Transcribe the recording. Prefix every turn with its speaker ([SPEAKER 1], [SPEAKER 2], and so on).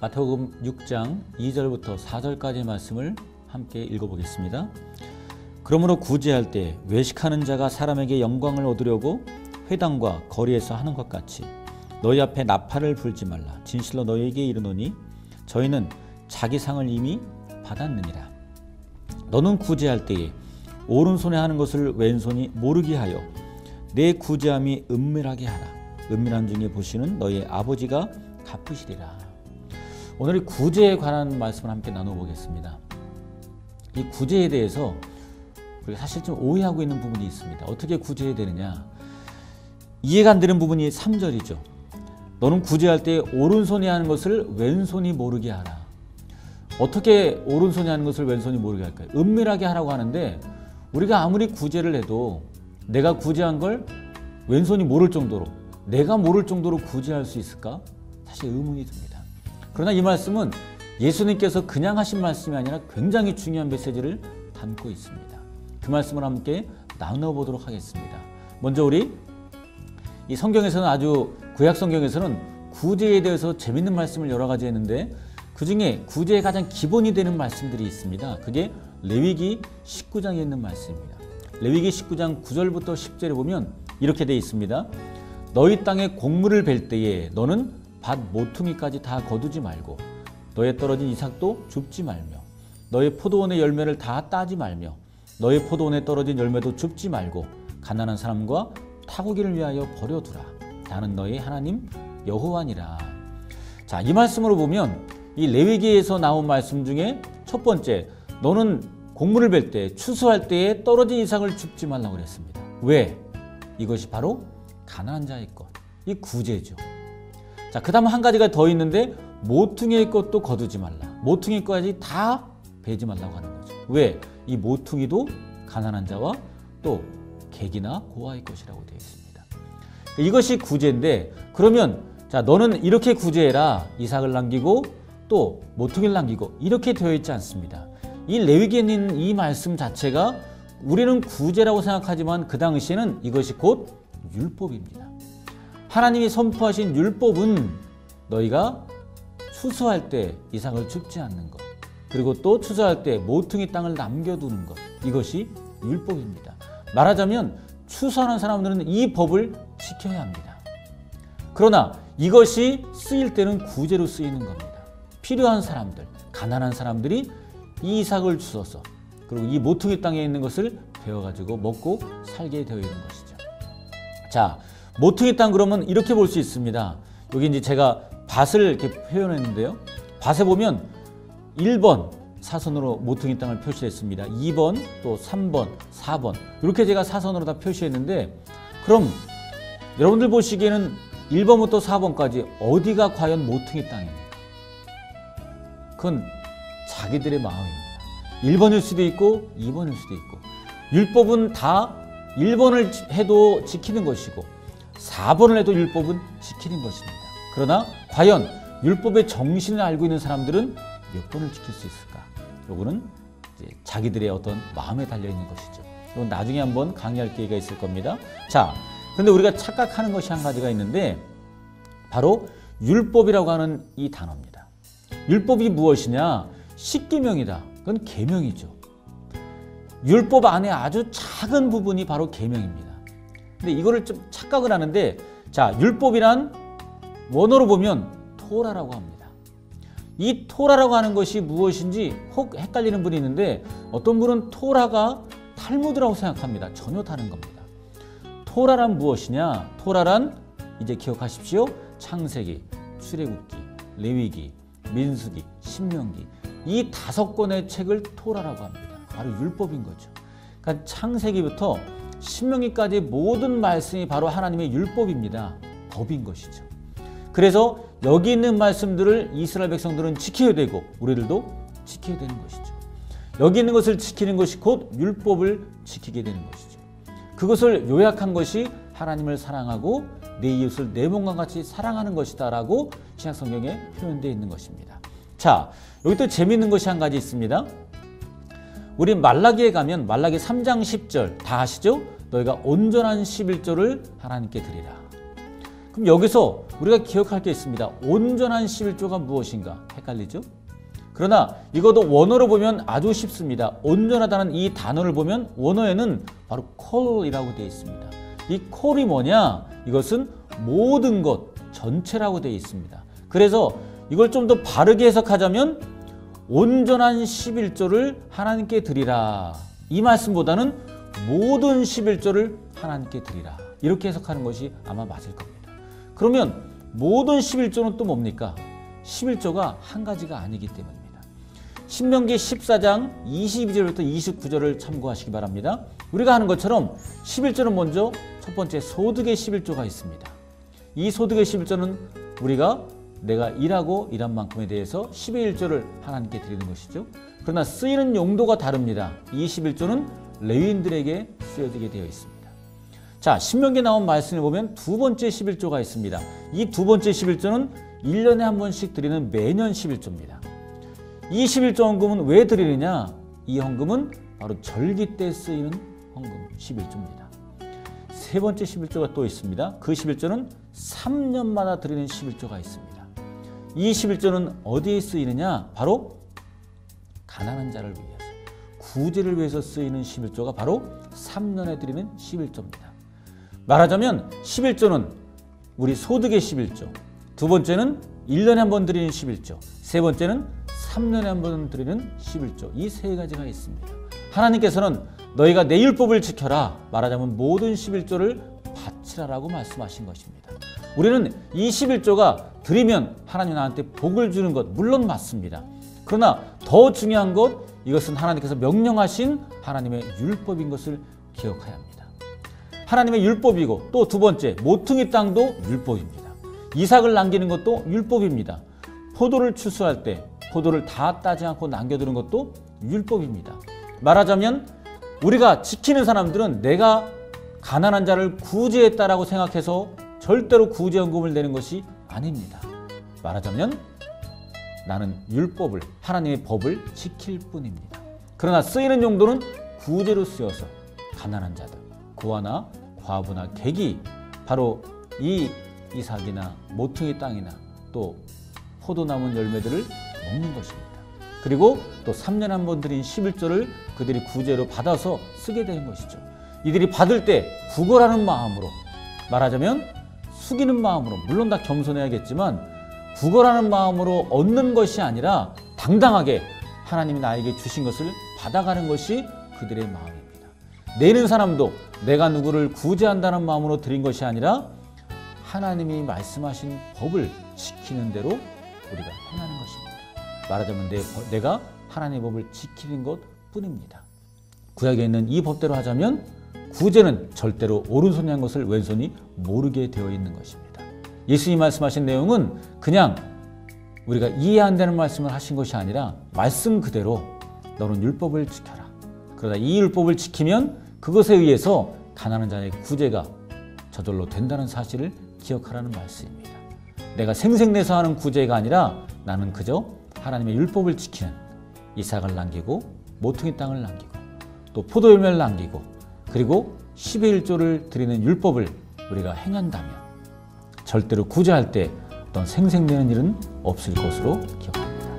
[SPEAKER 1] 마태복음 6장 2절부터 4절까지의 말씀을 함께 읽어보겠습니다. 그러므로 구제할 때 외식하는 자가 사람에게 영광을 얻으려고 회당과 거리에서 하는 것 같이 너희 앞에 나팔을 불지 말라. 진실로 너희에게 이르노니 저희는 자기 상을 이미 받았느니라. 너는 구제할 때에 오른손에 하는 것을 왼손이 모르게 하여 내 구제함이 은밀하게 하라. 은밀한 중에 보시는 너희 아버지가 갚으시리라. 오늘 이 구제에 관한 말씀을 함께 나눠보겠습니다. 이 구제에 대해서 우리가 사실 좀 오해하고 있는 부분이 있습니다. 어떻게 구제해야 되느냐? 이해가 안 되는 부분이 3절이죠. 너는 구제할 때 오른손이 하는 것을 왼손이 모르게 하라. 어떻게 오른손이 하는 것을 왼손이 모르게 할까요? 은밀하게 하라고 하는데 우리가 아무리 구제를 해도 내가 구제한 걸 왼손이 모를 정도로, 내가 모를 정도로 구제할 수 있을까? 사실 의문이 듭니다. 그러나 이 말씀은 예수님께서 그냥 하신 말씀이 아니라 굉장히 중요한 메시지를 담고 있습니다. 그 말씀을 함께 나눠보도록 하겠습니다. 먼저 우리 이 성경에서는 아주 구약 성경에서는 구제에 대해서 재밌는 말씀을 여러 가지 했는데 그 중에 구제의 가장 기본이 되는 말씀들이 있습니다. 그게 레위기 19장에 있는 말씀입니다. 레위기 19장 9절부터 10절에 보면 이렇게 되어 있습니다. 너희 땅에 곡물을 벨 때에 너는 밭 모퉁이까지 다 거두지 말고 너의 떨어진 이삭도 줍지 말며 너의 포도원의 열매를 다 따지 말며 너의 포도원에 떨어진 열매도 줍지 말고 가난한 사람과 타국인을 위하여 버려두라. 나는 너희 하나님 여호와니라. 자, 이 말씀으로 보면 이 레위기에서 나온 말씀 중에 첫 번째, 너는 곡물을 벨 때, 추수할 때에 떨어진 이삭을 줍지 말라고 그랬습니다. 왜? 이것이 바로 가난한 자의 것, 이 구제죠. 자, 그 다음 한 가지가 더 있는데 모퉁이의 것도 거두지 말라. 모퉁이 것까지 다 베지 말라고 하는 거죠. 왜? 이 모퉁이도 가난한 자와 또 객이나 고아의 것이라고 되어 있습니다. 이것이 구제인데 그러면 자, 너는 이렇게 구제해라. 이삭을 남기고 또 모퉁이를 남기고 이렇게 되어 있지 않습니다. 이 레위기에 있는 이 말씀 자체가 우리는 구제라고 생각하지만 그 당시에는 이것이 곧 율법입니다. 하나님이 선포하신 율법은 너희가 추수할 때 이삭을 줍지 않는 것, 그리고 또 추수할 때 모퉁이 땅을 남겨두는 것, 이것이 율법입니다. 말하자면 추수하는 사람들은 이 법을 지켜야 합니다. 그러나 이것이 쓰일 때는 구제로 쓰이는 겁니다. 필요한 사람들, 가난한 사람들이 이 이삭을 주워서 그리고 이 모퉁이 땅에 있는 것을 베어가지고 먹고 살게 되어 있는 것이죠. 자, 모퉁이 땅 그러면 이렇게 볼 수 있습니다. 여기 이제 제가 밭을 이렇게 표현했는데요. 밭에 보면 1번 사선으로 모퉁이 땅을 표시했습니다. 2번, 또 3번, 4번 이렇게 제가 사선으로 다 표시했는데 그럼 여러분들 보시기에는 1번부터 4번까지 어디가 과연 모퉁이 땅입니까? 그건 자기들의 마음입니다. 1번일 수도 있고 2번일 수도 있고 율법은 다 1번을 해도 지키는 것이고 4번을 해도 율법은 지키는 것입니다. 그러나 과연 율법의 정신을 알고 있는 사람들은 몇 번을 지킬 수 있을까? 요거는 이제 자기들의 어떤 마음에 달려있는 것이죠. 이건 나중에 한번 강의할 기회가 있을 겁니다. 자, 그런데 우리가 착각하는 것이 한 가지가 있는데 바로 율법이라고 하는 이 단어입니다. 율법이 무엇이냐? 십계명이다. 그건 계명이죠. 율법 안에 아주 작은 부분이 바로 계명입니다. 근데 이거를 좀 착각을 하는데 자, 율법이란 원어로 보면 토라라고 합니다. 이 토라라고 하는 것이 무엇인지 혹 헷갈리는 분이 있는데 어떤 분은 토라가 탈무드라고 생각합니다. 전혀 다른 겁니다. 토라란 무엇이냐? 토라란 이제 기억하십시오. 창세기, 출애굽기, 레위기, 민수기, 신명기 이 5권의 책을 토라라고 합니다. 바로 율법인 거죠. 그러니까 창세기부터 신명기까지 모든 말씀이 바로 하나님의 율법입니다. 법인 것이죠. 그래서 여기 있는 말씀들을 이스라엘 백성들은 지켜야 되고 우리들도 지켜야 되는 것이죠. 여기 있는 것을 지키는 것이 곧 율법을 지키게 되는 것이죠. 그것을 요약한 것이 하나님을 사랑하고 내 이웃을 내 몸과 같이 사랑하는 것이다 라고 신약성경에 표현되어 있는 것입니다. 자, 여기 또 재미있는 것이 한 가지 있습니다. 우리 말라기에 가면 말라기 3장 10절 다 아시죠? 너희가 온전한 11조를 하나님께 드리라. 그럼 여기서 우리가 기억할 게 있습니다. 온전한 11조가 무엇인가 헷갈리죠? 그러나 이것도 원어로 보면 아주 쉽습니다. 온전하다는 이 단어를 보면 원어에는 바로 콜이라고 되어 있습니다. 이 콜이 뭐냐? 이것은 모든 것 전체라고 되어 있습니다. 그래서 이걸 좀 더 바르게 해석하자면 온전한 11조를 하나님께 드리라. 이 말씀보다는 모든 11조를 하나님께 드리라. 이렇게 해석하는 것이 아마 맞을 겁니다. 그러면 모든 11조는 또 뭡니까? 11조가 한 가지가 아니기 때문입니다. 신명기 14장 22절부터 29절을 참고하시기 바랍니다. 우리가 하는 것처럼 11조는 먼저 첫 번째 소득의 11조가 있습니다. 이 소득의 11조는 우리가 내가 일하고 일한 만큼에 대해서 12의 1조를 하나님께 드리는 것이죠. 그러나 쓰이는 용도가 다릅니다. 이 11조는 레위인들에게 쓰여지게 되어 있습니다. 자, 신명기에 나온 말씀을 보면 두 번째 11조가 있습니다. 이 두 번째 11조는 1년에 한 번씩 드리는 매년 11조입니다. 이 11조 헌금은 왜 드리느냐? 이 헌금은 바로 절기 때 쓰이는 헌금 11조입니다. 세 번째 11조가 또 있습니다. 그 11조는 3년마다 드리는 11조가 있습니다. 이 11조는 어디에 쓰이느냐? 바로 가난한 자를 위해서, 구제를 위해서 쓰이는 11조가 바로 3년에 드리는 11조입니다. 말하자면 11조는 우리 소득의 11조, 두 번째는 1년에 한 번 드리는 11조, 세 번째는 3년에 한 번 드리는 11조, 이 세 가지가 있습니다. 하나님께서는 너희가 내 율법을 지켜라, 말하자면 모든 11조를 바치라라고 말씀하신 것입니다. 우리는 이 11조가 드리면 하나님 나한테 복을 주는 것 물론 맞습니다. 그러나 더 중요한 것, 이것은 하나님께서 명령하신 하나님의 율법인 것을 기억해야 합니다. 하나님의 율법이고, 또 두 번째 모퉁이 땅도 율법입니다. 이삭을 남기는 것도 율법입니다. 포도를 추수할 때 포도를 다 따지 않고 남겨두는 것도 율법입니다. 말하자면 우리가 지키는 사람들은 내가 가난한 자를 구제했다라고 생각해서 절대로 구제헌금을 내는 것이 아닙니다. 말하자면 나는 율법을, 하나님의 법을 지킬 뿐입니다. 그러나 쓰이는 용도는 구제로 쓰여서 가난한 자들, 고아나 과부나 객이 바로 이 이삭이나 모퉁이 땅이나 또 포도나무 열매들을 먹는 것입니다. 그리고 또 3년에 한 번 드린 11조를 그들이 구제로 받아서 쓰게 되는 것이죠. 이들이 받을 때 구걸하는 마음으로, 말하자면 숙이는 마음으로, 물론 다 겸손해야겠지만 구걸하는 마음으로 얻는 것이 아니라 당당하게 하나님이 나에게 주신 것을 받아가는 것이 그들의 마음입니다. 내는 사람도 내가 누구를 구제한다는 마음으로 드린 것이 아니라 하나님이 말씀하신 법을 지키는 대로 우리가 행하는 것입니다. 말하자면 내가 하나님의 법을 지키는 것 뿐입니다. 구약에 있는 이 법대로 하자면 구제는 절대로 오른손이 한 것을 왼손이 모르게 되어 있는 것입니다. 예수님 말씀하신 내용은 그냥 우리가 이해 안 되는 말씀을 하신 것이 아니라 말씀 그대로 너는 율법을 지켜라. 그러다 이 율법을 지키면 그것에 의해서 가난한 자의 구제가 저절로 된다는 사실을 기억하라는 말씀입니다. 내가 생색내서 하는 구제가 아니라 나는 그저 하나님의 율법을 지키는 이삭을 남기고 모퉁이 땅을 남기고 또 포도열매를 남기고 그리고 10의 1조를 드리는 율법을 우리가 행한다면 절대로 구제할 때 어떤 생색내는 일은 없을 것으로 기억합니다.